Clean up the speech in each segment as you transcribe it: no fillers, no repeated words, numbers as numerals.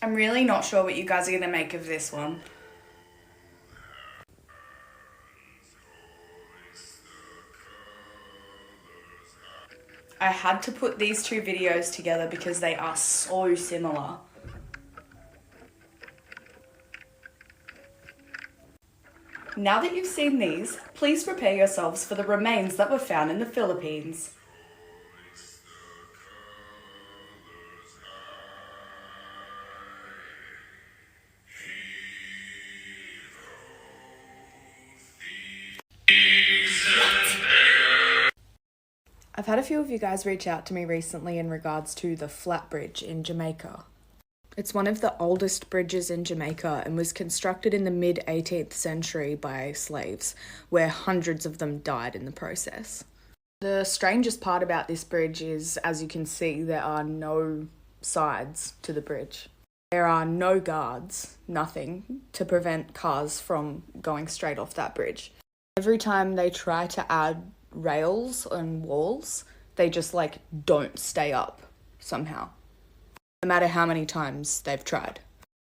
I'm really not sure what you guys are going to make of this one. I had to put these two videos together because they are so similar. Now that you've seen these, please prepare yourselves for the remains that were found in the Philippines. I've had a few of you guys reach out to me recently in regards to the flat bridge in Jamaica. It's one of the oldest bridges in Jamaica and was constructed in the mid-18th century by slaves, where hundreds of them died in the process. The strangest part about this bridge is, as you can see, there are no sides to the bridge. There are no guards, nothing, to prevent cars from going straight off that bridge. Every time they try to add rails and walls, they just don't stay up somehow, no matter how many times they've tried.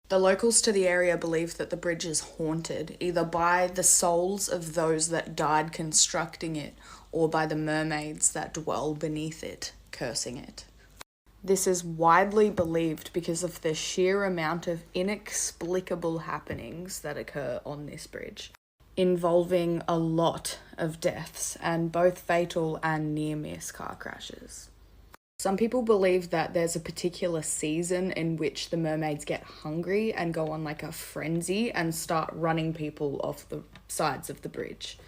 The locals to the area believe that the bridge is haunted, either by the souls of those that died constructing it or by the mermaids that dwell beneath it, cursing it. This is widely believed because of the sheer amount of inexplicable happenings that occur on this bridge, involving a lot of deaths and both fatal and near-miss car crashes. Some people believe that there's a particular season in which the mermaids get hungry and go on a frenzy and start running people off the sides of the bridge.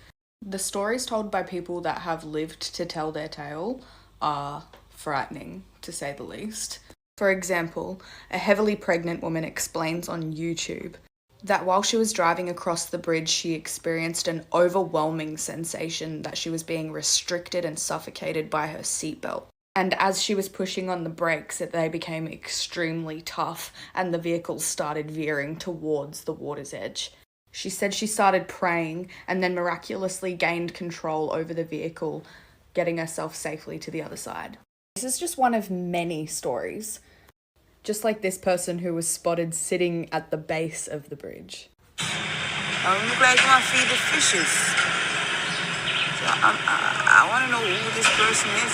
The stories told by people that have lived to tell their tale are frightening, to say the least. For example, a heavily pregnant woman explains on YouTube that while she was driving across the bridge, she experienced an overwhelming sensation that she was being restricted and suffocated by her seatbelt. And as she was pushing on the brakes, they became extremely tough and the vehicle started veering towards the water's edge. She said she started praying and then miraculously gained control over the vehicle, getting herself safely to the other side. This is just one of many stories. Just like this person who was spotted sitting at the base of the bridge. Look like I'm gonna feed the fishes. So I want to know who this person is.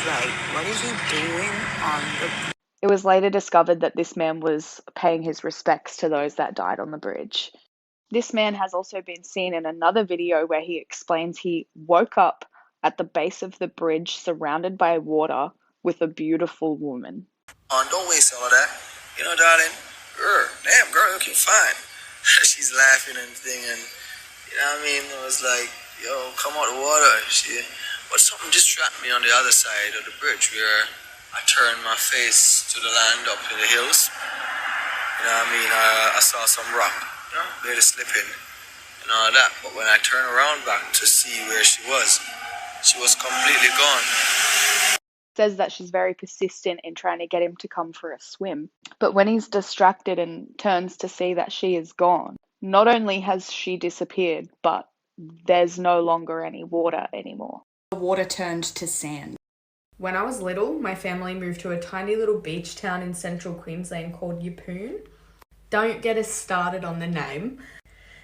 What is he doing on the... It was later discovered that this man was paying his respects to those that died on the bridge. This man has also been seen in another video where he explains he woke up at the base of the bridge surrounded by water with a beautiful woman. Don't waste all of that. Darling, damn girl, looking fine. She's laughing and thing, and I was like, yo, come out the water. But something distracted me on the other side of the bridge where I turned my face to the land up in the hills. I saw some rock, barely slipping and all that. But when I turned around back to see where she was completely gone. Says that she's very persistent in trying to get him to come for a swim. But when he's distracted and turns to see that she is gone, not only has she disappeared, but there's no longer any water anymore. The water turned to sand. When I was little, my family moved to a tiny little beach town in central Queensland called Yeppoon. Don't get us started on the name.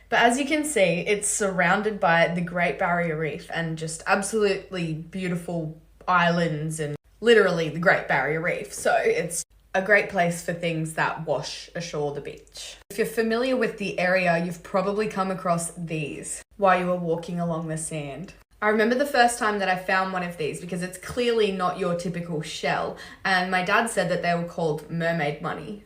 But as you can see, it's surrounded by the Great Barrier Reef and just absolutely beautiful islands and literally the Great Barrier Reef. So it's a great place for things that wash ashore the beach. If you're familiar with the area, you've probably come across these while you were walking along the sand. I remember the first time that I found one of these because it's clearly not your typical shell, and my dad said that they were called mermaid money.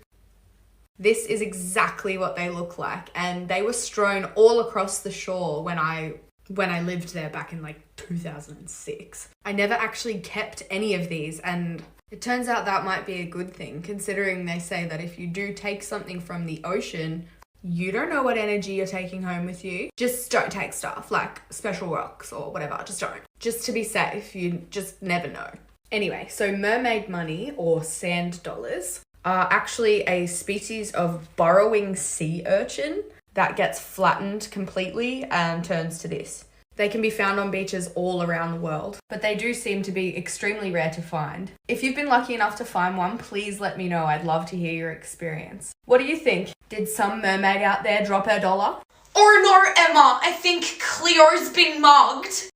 This is exactly what they look like, and they were strewn all across the shore when I lived there back in 2006. I never actually kept any of these, and it turns out that might be a good thing, considering they say that if you do take something from the ocean, you don't know what energy you're taking home with you. Just don't take stuff like special rocks or whatever. Just don't. Just to be safe, you just never know. Anyway, so mermaid money or sand dollars are actually a species of burrowing sea urchin that gets flattened completely and turns to this. They can be found on beaches all around the world, but they do seem to be extremely rare to find. If you've been lucky enough to find one, please let me know. I'd love to hear your experience. What do you think? Did some mermaid out there drop her dollar? Or no, Emma, I think Cleo's been mugged.